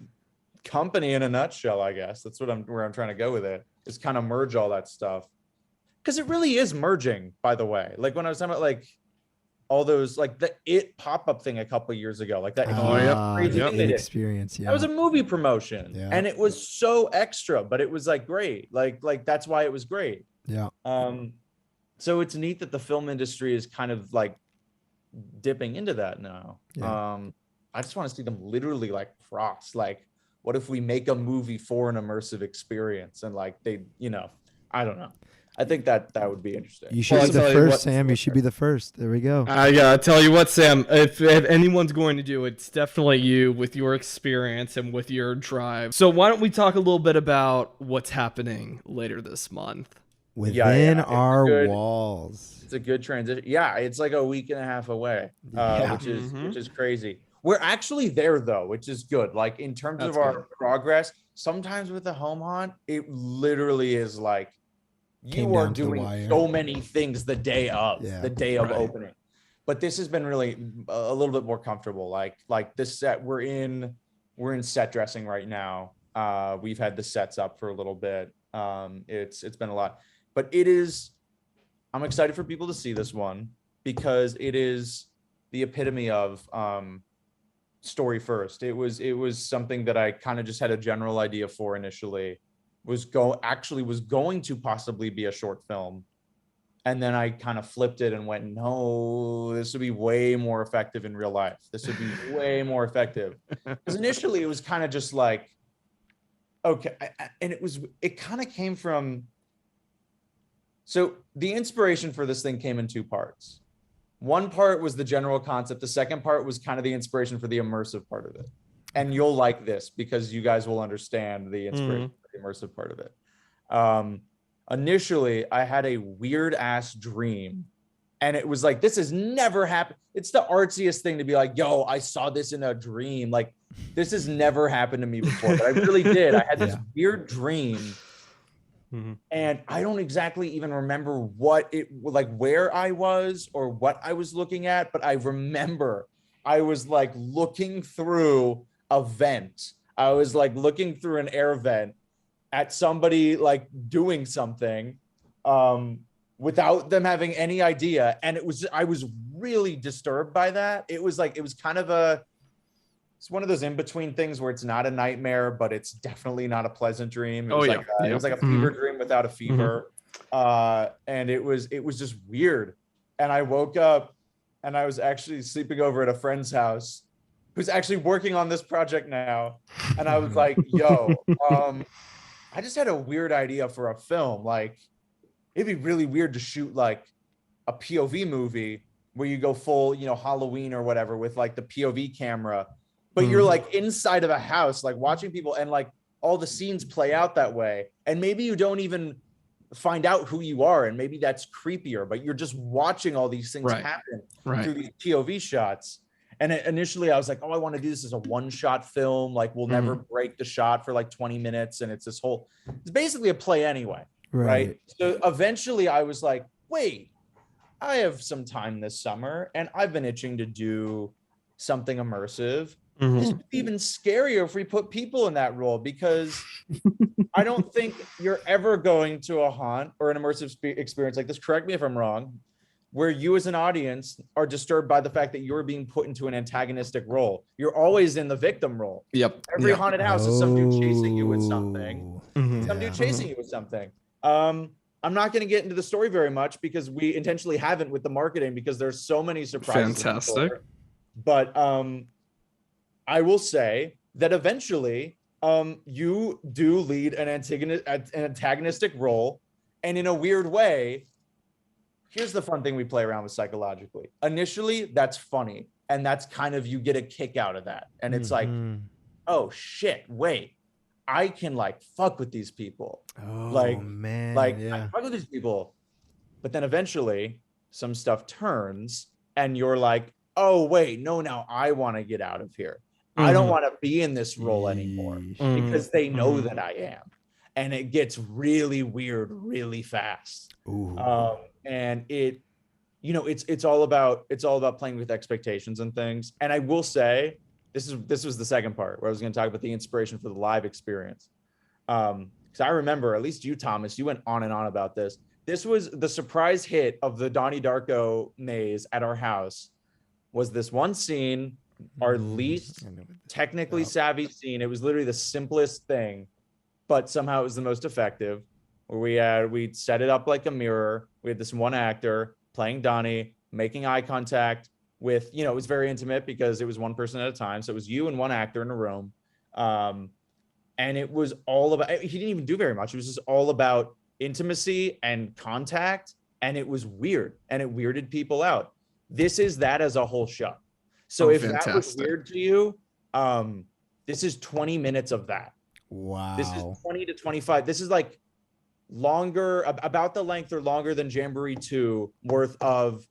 company in a nutshell, I guess. That's where I'm trying to go with it, is kind of merge all that stuff. Because it really is merging, by the way. Like, when I was talking about, like, all those, like the It pop-up thing a couple of years ago, like that crazy thing they did. Experience, that was a movie promotion, and it was so extra, but it was like great. Like that's why it was great. So it's neat that the film industry is kind of like dipping into that now. I just want to see them literally like cross. Like, what if we make a movie for an immersive experience, and like they, I don't know. I think that would be interesting. You should be the first, Sam. You should be the first. There we go. I gotta tell you what, Sam. If anyone's going to do it, it's definitely you, with your experience and with your drive. So why don't we talk a little bit about what's happening later this month within our walls? It's a good transition. Yeah, it's like a week and a half away, which is crazy. We're actually there though, which is good. Like, in terms of our progress, sometimes with the home haunt, it literally is like, you are doing so many things the day of opening. But this has been really a little bit more comfortable. Like this set, we're in set dressing right now. We've had the sets up for a little bit. It's been a lot, but I'm excited for people to see this one, because it is the epitome of story first. It was something that I kind of just had a general idea for initially. Was going to possibly be a short film, And then I kind of flipped it and went, no, this would be way more effective in real life. This would be way more effective. Because initially it was kind of just like, okay. And it kind of came from, so the inspiration for this thing came in two parts. One part was the general concept. The second part was kind of the inspiration for the immersive part of it. And you'll like this because you guys will understand the inspiration for the immersive part of it. Initially, I had a weird ass dream. And it was like, this has never happened. It's the artsiest thing to be like, yo, I saw this in a dream. Like, this has never happened to me before. But I really did. I had this weird dream. And I don't exactly even remember where I was or what I was looking at, but I remember I was like looking through a vent. I was like looking through an air vent at somebody like doing something without them having any idea. And I was really disturbed by that. It was kind of it's one of those in-between things where it's not a nightmare, but it's definitely not a pleasant dream. It was like a fever dream without a fever. And it was just weird. And I woke up and I was actually sleeping over at a friend's house who's actually working on this project now. And I was like, yo, I just had a weird idea for a film. Like, it'd be really weird to shoot like a POV movie where you go full, Halloween or whatever with like the POV camera. But you're like inside of a house, like watching people, and like all the scenes play out that way. And maybe you don't even find out who you are, and maybe that's creepier, but you're just watching all these things happen through these POV shots. And initially I was like, oh, I want to do this as a one-shot film. Like, we'll never break the shot for like 20 minutes. And it's basically a play anyway. Right. So eventually I was like, wait, I have some time this summer and I've been itching to do something immersive. This would be even scarier if we put people in that role, because I don't think you're ever going to a haunt or an immersive experience like this, correct me if I'm wrong, where you as an audience are disturbed by the fact that you're being put into an antagonistic role. You're always in the victim role. Every haunted house is some dude chasing you with something. I'm not going to get into the story very much because we intentionally haven't with the marketing, because there's so many surprises. Fantastic. But I will say that eventually you do lead an antagonistic role. And in a weird way, here's the fun thing we play around with psychologically. Initially, that's funny. And that's kind of, you get a kick out of that. And it's like, oh shit, wait, I can like fuck with these people. I fuck with these people. But then eventually some stuff turns and you're like, oh wait, no, now I want to get out of here. I don't want to be in this role anymore because they know that I am. And it gets really weird really fast. And it's all about playing with expectations and things. And I will say, this was the second part where I was going to talk about the inspiration for the live experience. Because I remember, at least you, Thomas, you went on and on about this. This was the surprise hit of the Donnie Darko maze at our house. Was this one scene, our least technically savvy scene. It was literally the simplest thing, but somehow it was the most effective. Where we set it up like a mirror. We had this one actor playing Donnie, making eye contact with, it was very intimate because it was one person at a time. So it was you and one actor in a room. And it was all about, he didn't even do very much. It was just all about intimacy and contact. And it was weird, and it weirded people out. This is that as a whole show. So if that was weird to you, this is 20 minutes of that. Wow. This is 20 to 25. This is like longer, about the length or longer than Jamboree 2 worth of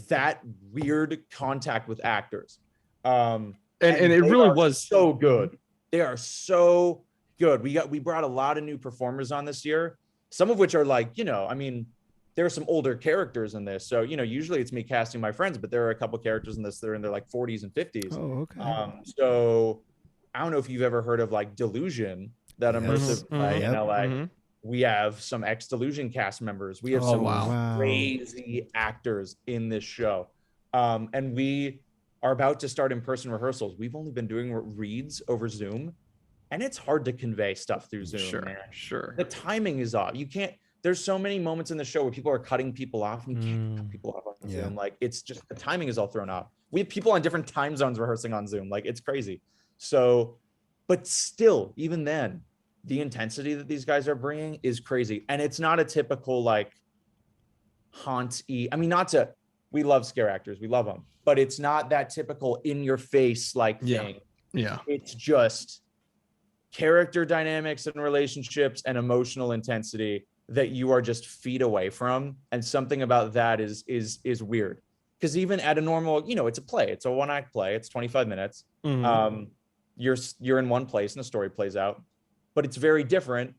that weird contact with actors. And it really was so good. They are so good. We brought a lot of new performers on this year, some of which are like, there are some older characters in this. So, usually it's me casting my friends, but there are a couple characters in this that are in their like 40s and 50s. Oh, okay. So I don't know if you've ever heard of like Delusion, that immersive play in LA. We have some ex-Delusion cast members. We have some crazy actors in this show. And we are about to start in-person rehearsals. We've only been doing reads over Zoom, and it's hard to convey stuff through Zoom. Sure. The timing is off. there's so many moments in the show where people are cutting people off, and you can't cut people off on Yeah. Zoom. Like, it's just the timing is all thrown off. We have people on different time zones rehearsing on Zoom. Like, it's crazy. So, but still, even then, the intensity that these guys are bringing is crazy. And it's not a typical like haunt-y. I mean, we love scare actors, we love them, but it's not that typical in your face like thing. Yeah. It's just character dynamics and relationships and emotional intensity that you are just feet away from. And something about that is weird. Because even at a normal, it's a play, it's a one-act play, it's 25 minutes. You're in one place and the story plays out. But it's very different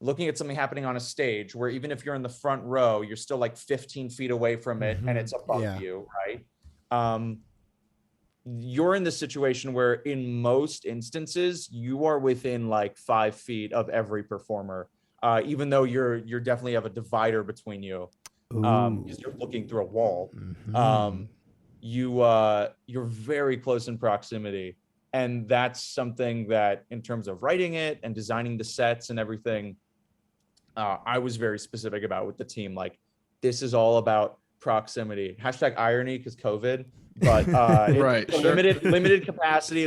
looking at something happening on a stage where even if you're in the front row, you're still like 15 feet away from it and it's above you, right? You're in this situation where in most instances, you are within like 5 feet of every performer, even though you're definitely have a divider between you, because you're looking through a wall. You're very close in proximity. And that's something that in terms of writing it and designing the sets and everything, I was very specific about with the team. Like, this is all about proximity. # irony because COVID, but Right, it's limited capacity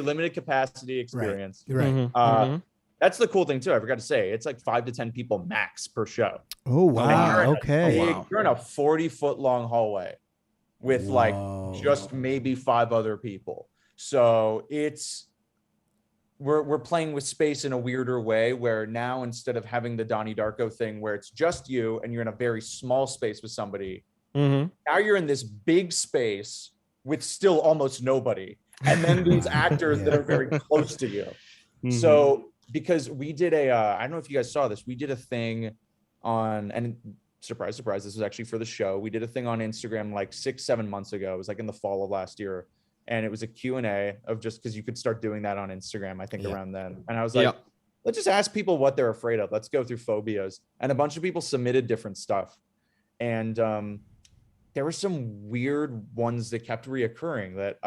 experience. Right. That's the cool thing too. I forgot to say, it's like 5 to 10 people max per show. Oh wow. Okay. You're in a 40-foot long hallway with like just maybe 5 other people. So we're playing with space in a weirder way, where now instead of having the Donnie Darko thing where it's just you and you're in a very small space with somebody, now you're in this big space with still almost nobody. And then these actors that are very close to you. So because we did I don't know if you guys saw this, we did a thing and surprise, surprise, this was actually for the show. We did a thing on Instagram like 6-7 months ago. It was like in the fall of last year. And it was a Q&A of just because you could start doing that on Instagram, I think around then. And I was like, let's just ask people what they're afraid of. Let's go through phobias. And a bunch of people submitted different stuff. And there were some weird ones that kept reoccurring that,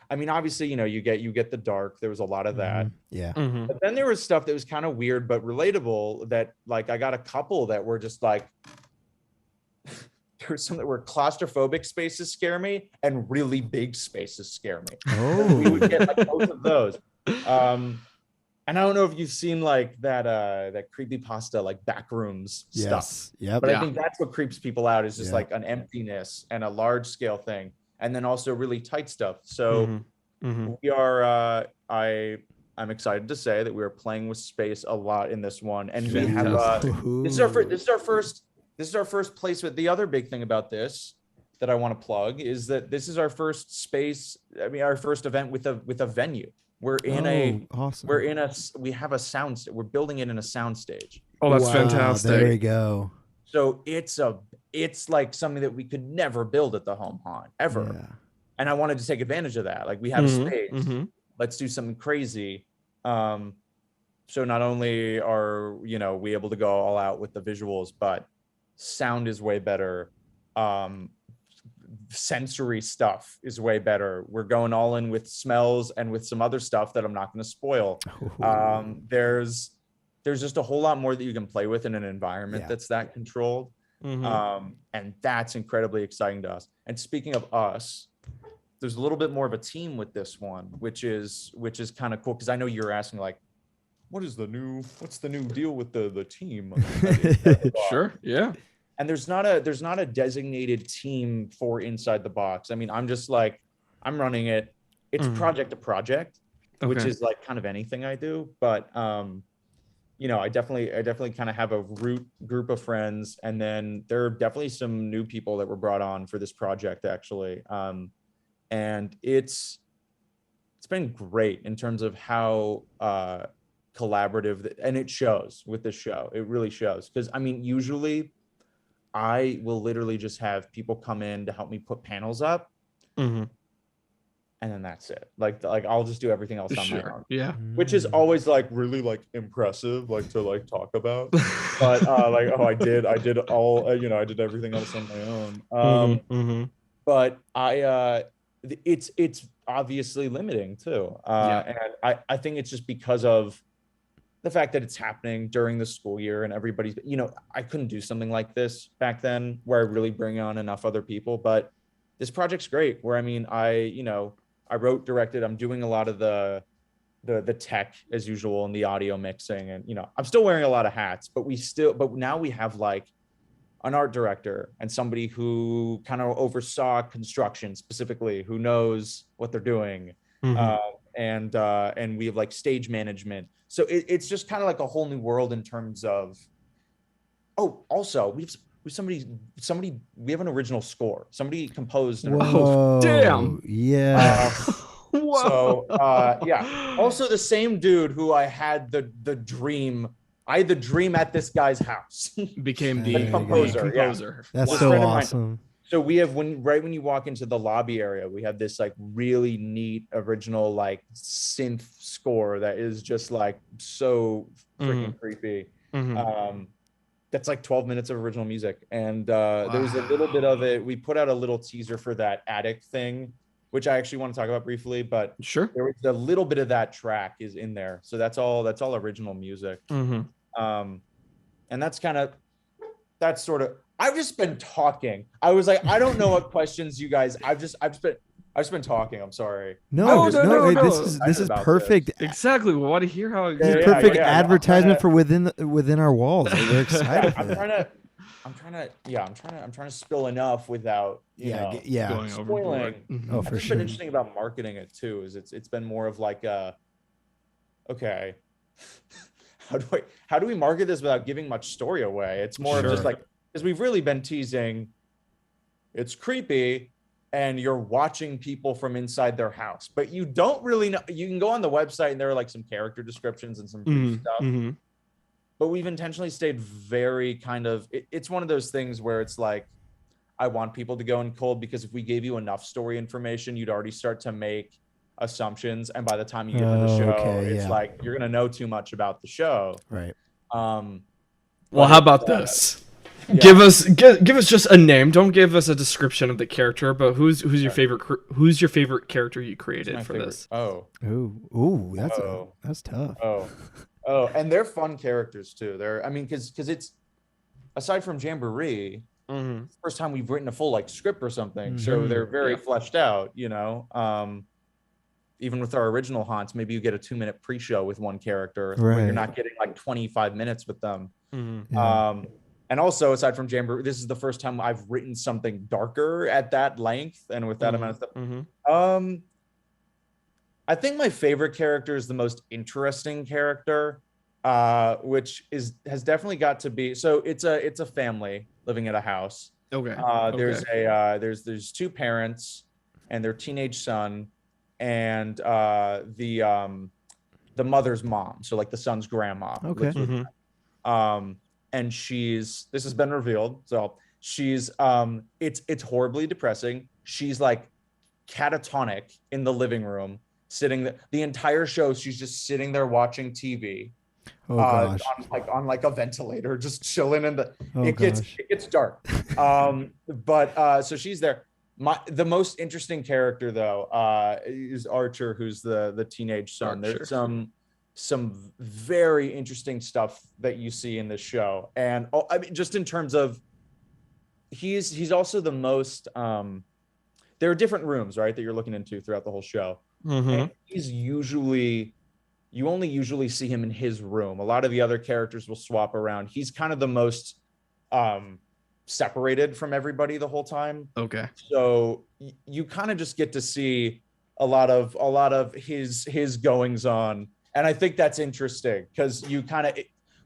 I mean, obviously, you get the dark. There was a lot of that. But then there was stuff that was kind of weird, but relatable that like, I got a couple that were just like, there's some that were claustrophobic spaces scare me and really big spaces scare me. We would get like both of those. And I don't know if you've seen like that creepypasta like backrooms stuff. But I think that's what creeps people out is just like an emptiness and a large scale thing, and then also really tight stuff. So we are I'm excited to say that we are playing with space a lot in this one, and we have this is our first place. With the other big thing about this that I want to plug is that this is our first space. I mean, our first event with a venue. We're in we have a sound. We're building it in a sound stage. Oh, that's fantastic. There we go. So it's like something that we could never build at the Home Haunt ever. And I wanted to take advantage of that. Like, we have a space. Let's do something crazy. So not only are, we able to go all out with the visuals, but sound is way better. Sensory stuff is way better. We're going all in with smells and with some other stuff that I'm not going to spoil. There's just a whole lot more that you can play with in an environment that's that controlled. And that's incredibly exciting to us. And speaking of us, there's a little bit more of a team with this one, which is kind of cool, because I know you're asking like, what's the new deal with the team? Sure. Yeah. And there's not a designated team for Inside the Box. I mean, I'm just like, I'm running it. It's project to project, which is like kind of anything I do. But I definitely kind of have a root group of friends, and then there are definitely some new people that were brought on for this project actually. And it's been great in terms of how collaborative, and it shows with this show. It really shows, because I mean, usually I will literally just have people come in to help me put panels up, and then that's it. Like I'll just do everything else on my own. Yeah. Which is always like really like impressive, like to like talk about. But like, oh, I did all, I did everything else on my own. But it's obviously limiting too. And I think it's just because of the fact that it's happening during the school year and everybody's, I couldn't do something like this back then where I really bring on enough other people, but this project's great where, I wrote, directed, I'm doing a lot of the tech as usual and the audio mixing. And, I'm still wearing a lot of hats, but now we have like an art director and somebody who kind of oversaw construction specifically, who knows what they're doing. And we have like stage management. So it's just kind of like a whole new world in terms of, also we have an original score. Somebody composed. Oh, damn. Yeah. So yeah. Also the same dude who I had the dream at this guy's house. Became the composer. Yeah. That's so awesome. So we have when you walk into the lobby area, we have this like really neat original like synth score that is just like so freaking creepy. That's like 12 minutes of original music. And there's a little bit of it. We put out a little teaser for that attic thing, which I actually want to talk about briefly, but sure, there was a little bit of that track is in there. So that's all original music. And that's sort of, I've just been talking. I was like, I don't know what questions you guys, I've just been talking. I'm sorry. No. This is perfect. Exactly. We want to hear how perfect advertisement for within our walls. We're excited. I'm trying to spill enough without going spoiling. Oh, for What's sure. been interesting about marketing it too is it's been more of like okay, how do we market this without giving much story away? It's more of just like, because we've really been teasing, it's creepy and you're watching people from inside their house, but you don't really know. You can go on the website and there are like some character descriptions and some brief stuff. But we've intentionally stayed very kind of, it's one of those things where it's like, I want people to go in cold, because if we gave you enough story information, you'd already start to make assumptions. And by the time you get to the show, it's like, you're going to know too much about the show. Right. Well, how about this? Give us just a name. Don't give us a description of the character, but who's your favorite character you created for this? That's tough. And they're fun characters too. Because it's, aside from Jamboree, first time we've written a full like script or something, so they're very fleshed out. Even with our original haunts, maybe you get a 2-minute pre-show with one character, where you're not getting like 25 minutes with them. And also, aside from Jamboree, this is the first time I've written something darker at that length and with that amount of stuff. I think my favorite character is the most interesting character, which has definitely got to be. So it's a family living at a house. There's two parents and their teenage son, and the mother's mom. So like the son's grandma. And this has been revealed. So she's it's horribly depressing. She's like catatonic in the living room, sitting the entire show. She's just sitting there watching TV, on a ventilator, just chilling in it gets dark. So she's there. The most interesting character though is Archer, who's the teenage son. There's some very interesting stuff that you see in this show, and just in terms of he's also the most there are different rooms, right, that you're looking into throughout the whole show. And he's you only usually see him in his room. A lot of the other characters will swap around. He's kind of the most separated from everybody the whole time. So you kind of just get to see a lot of his goings on. And I think that's interesting, because you kind of,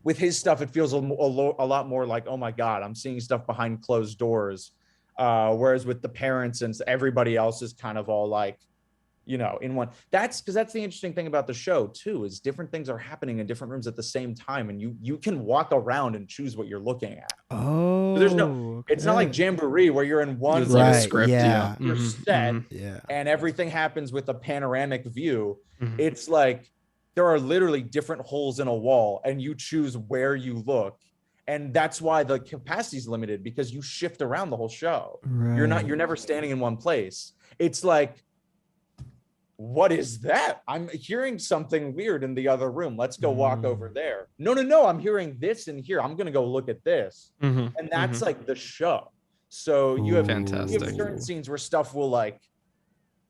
with his stuff, it feels a lot more like, oh my God, I'm seeing stuff behind closed doors. Whereas with the parents and everybody else is kind of all like, in one. That's because that's the interesting thing about the show too, is different things are happening in different rooms at the same time, and you can walk around and choose what you're looking at. It's not like Jamboree where you're in one script. You're set, and everything happens with a panoramic view. It's like there are literally different holes in a wall, and you choose where you look. And that's why the capacity is limited, because you shift around the whole show. You're never standing in one place. It's like, what is that? I'm hearing something weird in the other room. Let's go walk over there. No, I'm hearing this in here. I'm gonna go look at this. And that's like the show. So you have Fantastic. certain scenes where stuff will like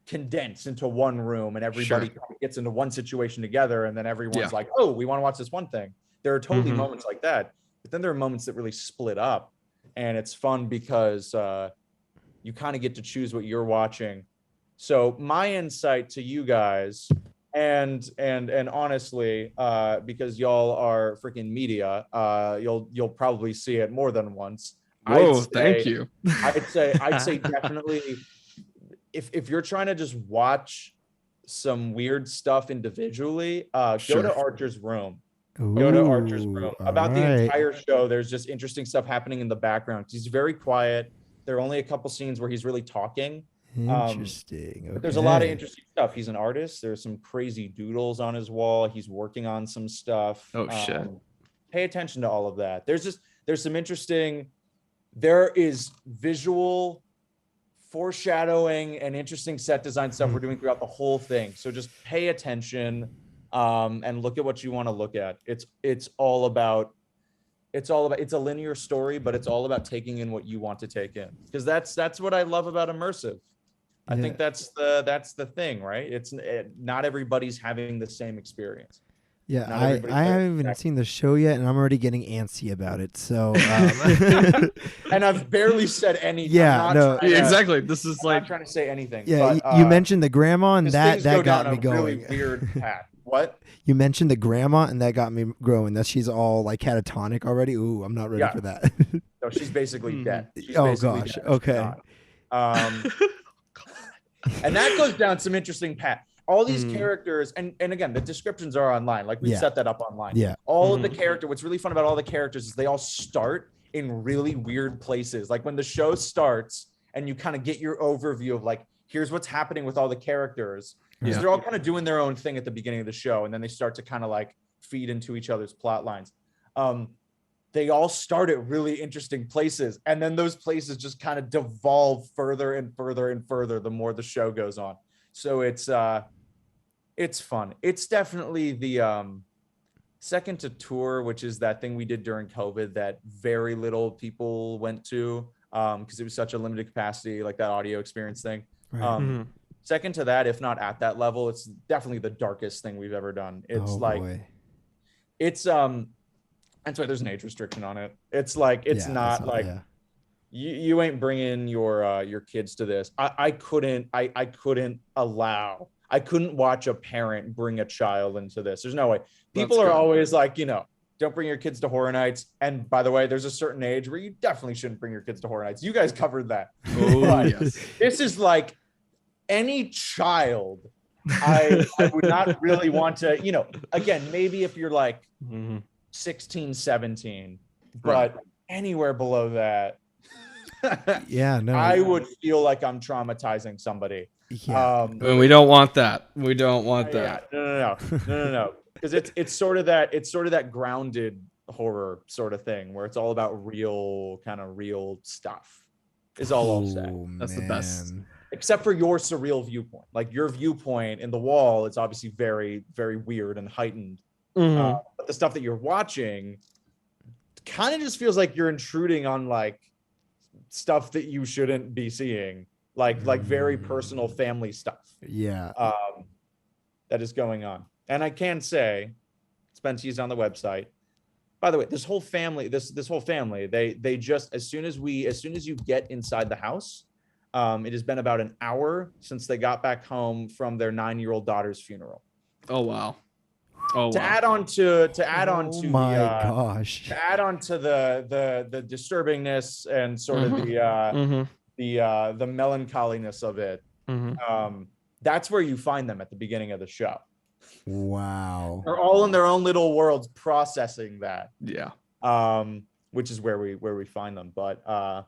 condense into one room and everybody gets into one situation together, and then everyone's like, oh, we want to watch this one thing. There are totally moments like that, but then there are moments that really split up, and it's fun because you kind of get to choose what you're watching. So my insight to you guys, and honestly, because y'all are freaking media, you'll probably see it more than once. Whoa, thank you. I'd say definitely, if you're trying to just watch some weird stuff individually, go to Archer's Room. Go to Archer's Room. About the entire show, there's just interesting stuff happening in the background. He's very quiet. There are only a couple scenes where he's really talking. Interesting. But there's a lot of interesting stuff. He's an artist. There's some crazy doodles on his wall. He's working on some stuff. Oh shit. Pay attention to all of that. There's some interesting, there is visual foreshadowing and interesting set design stuff we're doing throughout the whole thing. So just pay attention and look at what you want to look at. It's a linear story, but it's all about taking in what you want to take in, because that's what I love about immersive. I think that's the thing, right? Not everybody's having the same experience. Yeah, I haven't even seen the show yet, and I'm already getting antsy about it. So, and I've barely said anything. Yeah, exactly. This is I'm not trying to say anything. Yeah, but, you mentioned the grandma, and that got me going. Really weird path. What? You mentioned the grandma, and that got me growing. That she's all like catatonic already. Ooh, I'm not ready for that. No, she's basically dead. Gosh. Dead. Okay. And that goes down some interesting path. All these characters, and again, the descriptions are online. Like we set that up online. Yeah. All of the character. What's really fun about all the characters is they all start in really weird places. Like when the show starts, and you kind of get your overview of like, here's what's happening with all the characters. Because they're all kind of doing their own thing at the beginning of the show, and then they start to kind of like feed into each other's plot lines. They all start at really interesting places, and then those places just kind of devolve further and further and further the more the show goes on. So it's fun. It's definitely the second to tour, which is that thing we did during COVID that very little people went to because it was such a limited capacity, like that audio experience thing. Right. Second to that, if not at that level, it's definitely the darkest thing we've ever done. It's that's why there's an age restriction on it. It's like not like you ain't bringing your kids to this. I couldn't watch a parent bring a child into this. There's no way. People are always like, don't bring your kids to horror nights. And by the way, there's a certain age where you definitely shouldn't bring your kids to horror nights. You guys covered that. Oh, yes. This is like any child. I would not really want to, again, maybe if you're like 16, 17, but anywhere below that, I would feel like I'm traumatizing somebody. We don't want that. We don't want that. No. Because it's sort of that grounded horror sort of thing where it's all about real stuff. Is all I'll say. That's the best. Except for your surreal viewpoint, like your viewpoint in the wall, it's obviously very, very weird and heightened. But the stuff that you're watching kind of just feels like you're intruding on like stuff that you shouldn't be seeing, like very personal family stuff. That is going on. And I can say, Spency's on the website. By the way, this whole family, they just as soon as you get inside the house, it has been about an hour since they got back home from their 9-year-old daughter's funeral. Oh wow. To add on to the disturbingness and sort of the melancholiness of it. That's where you find them at the beginning of the show. Wow. They're all in their own little worlds processing that. Yeah. Which is where we find them. But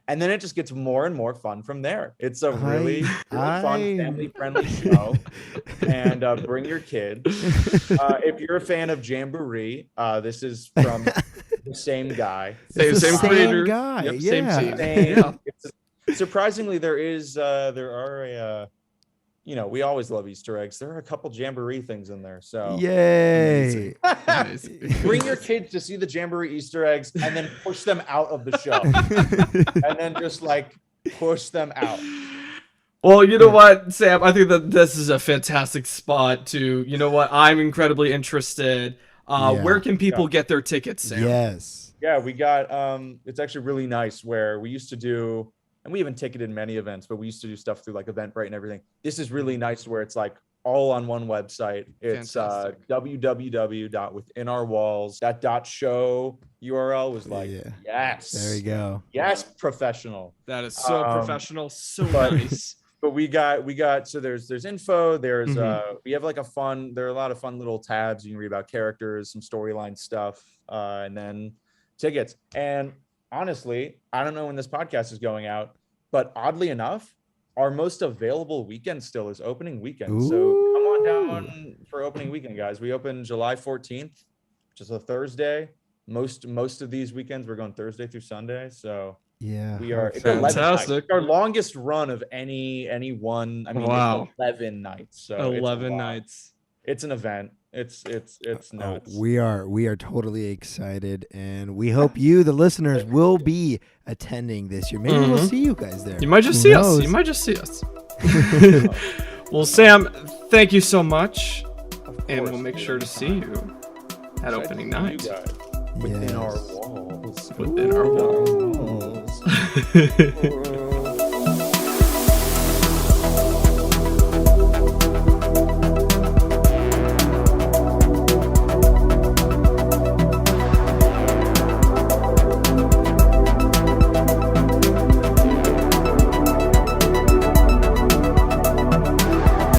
and then it just gets more and more fun from there. It's a really fun, family-friendly show. And bring your kids. If you're a fan of Jamboree, this is from the same guy. Same creator. Guy. Yep, same team. Surprisingly, there you know, we always love Easter eggs. There are a couple Jamboree things in there. So Yay. Amazing. bring your kids to see the Jamboree Easter eggs and then push them out of the show. And then just like push them out. Well, you know what, Sam? I think that this is a fantastic spot to, you know what, I'm incredibly interested. Where can people get their tickets, Sam? Yes. Yeah, we got, it's actually really nice where we used to do, and we even ticketed many events, but we used to do stuff through like Eventbrite and everything. This is really nice where it's like all on one website. It's www.withinourwalls. That .show URL was like, yes. There you go. Yes, professional. That is so professional, so but- nice. But we got so there's info, there's we have like there are a lot of fun little tabs you can read about characters, some storyline stuff, and then tickets. And honestly, I don't know when this podcast is going out, but oddly enough, our most available weekend still is opening weekend. Ooh. So come on down for opening weekend, guys. We open July 14th, which is a Thursday. Most of these weekends we're going Thursday through Sunday. So Yeah. we are, it's Fantastic. 11 nights. It's our longest run of any one. I mean, Wow. it's 11 nights. So 11 nights. It's an event. It's nuts. We are totally excited, and we hope you, the listeners, will be attending this year. Maybe we'll see you guys there. You might just Who see knows? us. You might just see us. Well, Sam, thank you so much. And we'll make sure to see you at opening night. Within Yes. our walls. Within our walls.